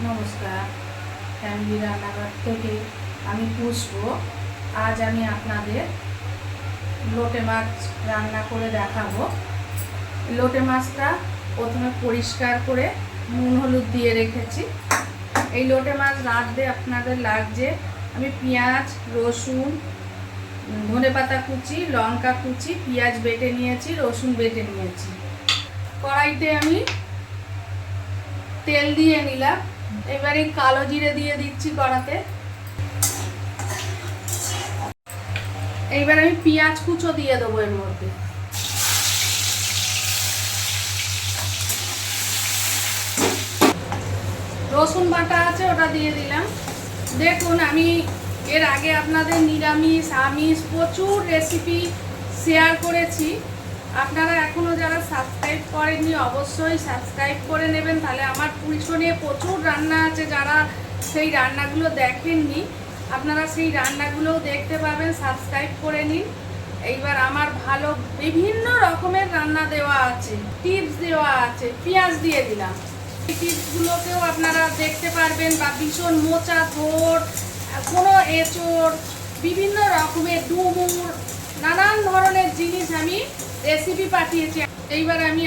নমস্কার, ফ্যামিলি রান্নাঘর থেকে আমি পুষ্প। আজ আমি আপনাদের লোটে মাছ রান্না করে দেখাবো। লোটে মাছটা প্রথমে পরিষ্কার করে নুন হলুদ দিয়ে রেখেছি। এই লোটে মাছ রাঁধতে আপনাদের লাগছে আমি পেঁয়াজ, রসুন, ধনেপাতা কুচি, লঙ্কা কুচি, পেঁয়াজ বেটে নিয়েছি, রসুন বেটে নিয়েছি। কড়াইতে আমি তেল দিয়ে নিলাম। এবারে কালো জিরে দিয়ে দিচ্ছি কড়াতে। এইবার আমি পেঁয়াজ কুচো দিয়ে দেবো এর মধ্যে। রসুন বাটা আছে, ওটা দিয়ে দিলাম। দেখুন, আমি এর আগে আপনাদের নিরামিষ আমিষ প্রচুর রেসিপি শেয়ার করেছি। আপনারা এখনও যারা সাবস্ক্রাইব করেননি অবশ্যই সাবস্ক্রাইব করে নেবেন, তাহলে আমার পিছনে প্রচুর রান্না আছে। যারা সেই রান্নাগুলো দেখেননি আপনারা সেই রান্নাগুলোও দেখতে পাবেন, সাবস্ক্রাইব করে নিন। এইবার আমার ভালো বিভিন্ন রকমের রান্না দেওয়া আছে, টিপস দেওয়া আছে। পেঁয়াজ দিয়ে দিলাম, এই টিপসগুলোকেও আপনারা দেখতে পারবেন। বা ভীষণ মোচা থোড়, কোনো এঁচড়, বিভিন্ন রকমের ডুমুর, নানান ধরনের জিনিস আমি রেসিপি পাঠিয়েছি। এইবার আমি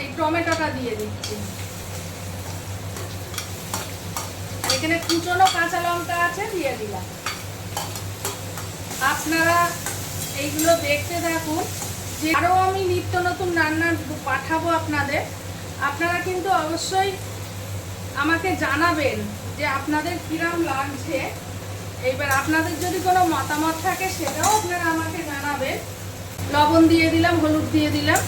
এই টমেটোটা দিয়ে দিচ্ছি। এখানে কুচনো কাঁচা লঙ্কা আছে, দিয়ে দিলাম। আপনারা এইগুলো দেখতে থাকুন। যে আরও আমি নিত্য নতুন রান্না পাঠাবো আপনাদের। আপনারা কিন্তু অবশ্যই আমাকে জানাবেন যে আপনাদের কিরম লাগছে। এইবার আপনাদের যদি কোনো মতামত থাকে সেটাও আপনারা আমাকে জানাবেন। লবণ দিয়ে দিলাম, হলুদ দিয়ে দিলাম।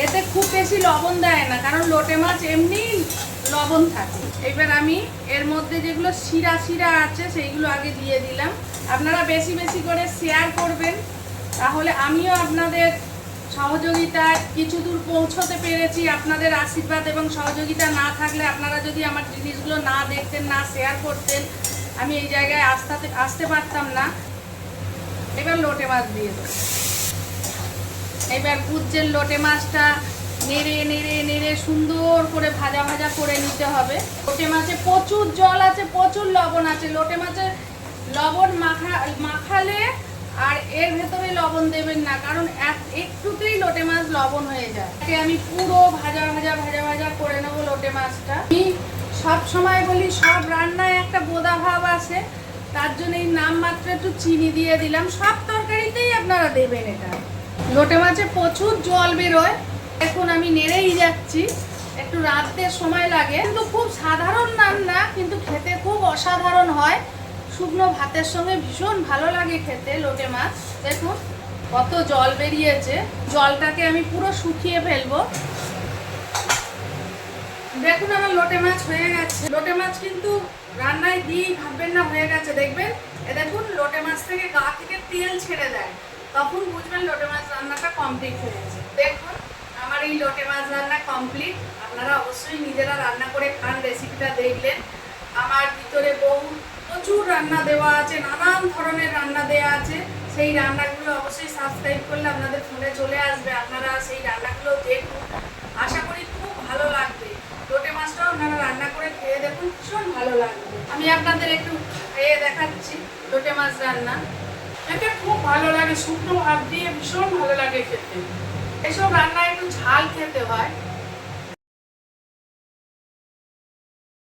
এতে খুব বেশি লবণ দেয় না, কারণ লোটে মাছ এমনি লবণ থাকে। এবার আমি এর মধ্যে যেগুলো শিরা শিরা আছে সেইগুলো আগে দিয়ে দিলাম। আপনারা বেশি বেশি করে শেয়ার করবেন, তাহলে আমিও আপনাদের সহযোগিতায় কিছু দূর পৌঁছতে পেরেছি। আপনাদের আশীর্বাদ এবং সহযোগিতা না থাকলে, আপনারা যদি আমার জিনিসগুলো না দেখতেন, না শেয়ার করতেন, আমি এই জায়গায় আসতে পারতাম না। এবার লোটে মাছ দিয়ে দেবো। এবার কুচের লোটে মাছটা নেড়ে নেড়ে নেড়ে সুন্দর করে ভাজা ভাজা করে নিতে হবে। লোটে মাছে প্রচুর জল আছে, প্রচুর লবণ আছে। লোটে মাছে লবণ মাখালে আর এর ভেতরে লবণ দেবেন না, কারণ একটুতেই লোটে মাছ লবণ হয়ে যায়। আমি পুরো ভাজা ভাজা ভাজা ভাজা করে নেবো লোটে মাছটা। আমি সব সময় বলি সব রান্নায় একটা বোদা ভাব আছে, তার জন্য এই নামমাত্র একটু চিনি দিয়ে দিলাম। সব তরকারিতেই আপনারা দেবেন এটা। লোটে মাছে প্রচুর জল বেরোয়। এখন আমি নেড়েই যাচ্ছি, একটু রাঁধতে সময় লাগে। কিন্তু খুব সাধারণ রান্না, কিন্তু খেতে খুব অসাধারণ হয়। শুকনো ভাতের সঙ্গে ভীষণ ভালো লাগে খেতে লোটে মাছ। দেখুন কত জল বেরিয়েছে, জলটাকে আমি পুরো শুকিয়ে ফেলবো। দেখুন আমার লোটে মাছ হয়ে গেছে। লোটে মাছ কিন্তু রান্নায় দিয়েই ভাববেন না হয়ে গেছে। দেখবেন দেখুন লোটে মাছ থেকে গা থেকে তেল ছেড়ে দেয়, তখন বুঝবেন লোটে মাছ রান্নাটা কমপ্লিট হয়ে গেছে। দেখুন আমার এই লোটে মাছ রান্না কমপ্লিট। আপনারা অবশ্যই নিজেরা রান্না করে খান। রেসিপিটা দেখলেন, আমার ভিতরে প্রচুর রান্না দেওয়া আছে, নানান ধরনের রান্না দেওয়া আছে। সেই রান্নাগুলো অবশ্যই সাবস্ক্রাইব করলে আপনাদের ফোনে চলে আসবে। আপনারা সেই রান্নাগুলো দেখুন, আশা করি খুব ভালো লাগবে। লোটে মাছটাও আপনারা রান্না করে খেয়ে দেখুন, ভীষণ ভালো লাগবে। আমি আপনাদের একটু খেয়ে দেখাচ্ছি লোটে মাছ রান্না। এটা খুব ভালো লাগে, শুকনো ভাত দিয়ে ভীষণ ভালো লাগে খেতে। এসব রান্না একটু ঝাল খেতে হয়।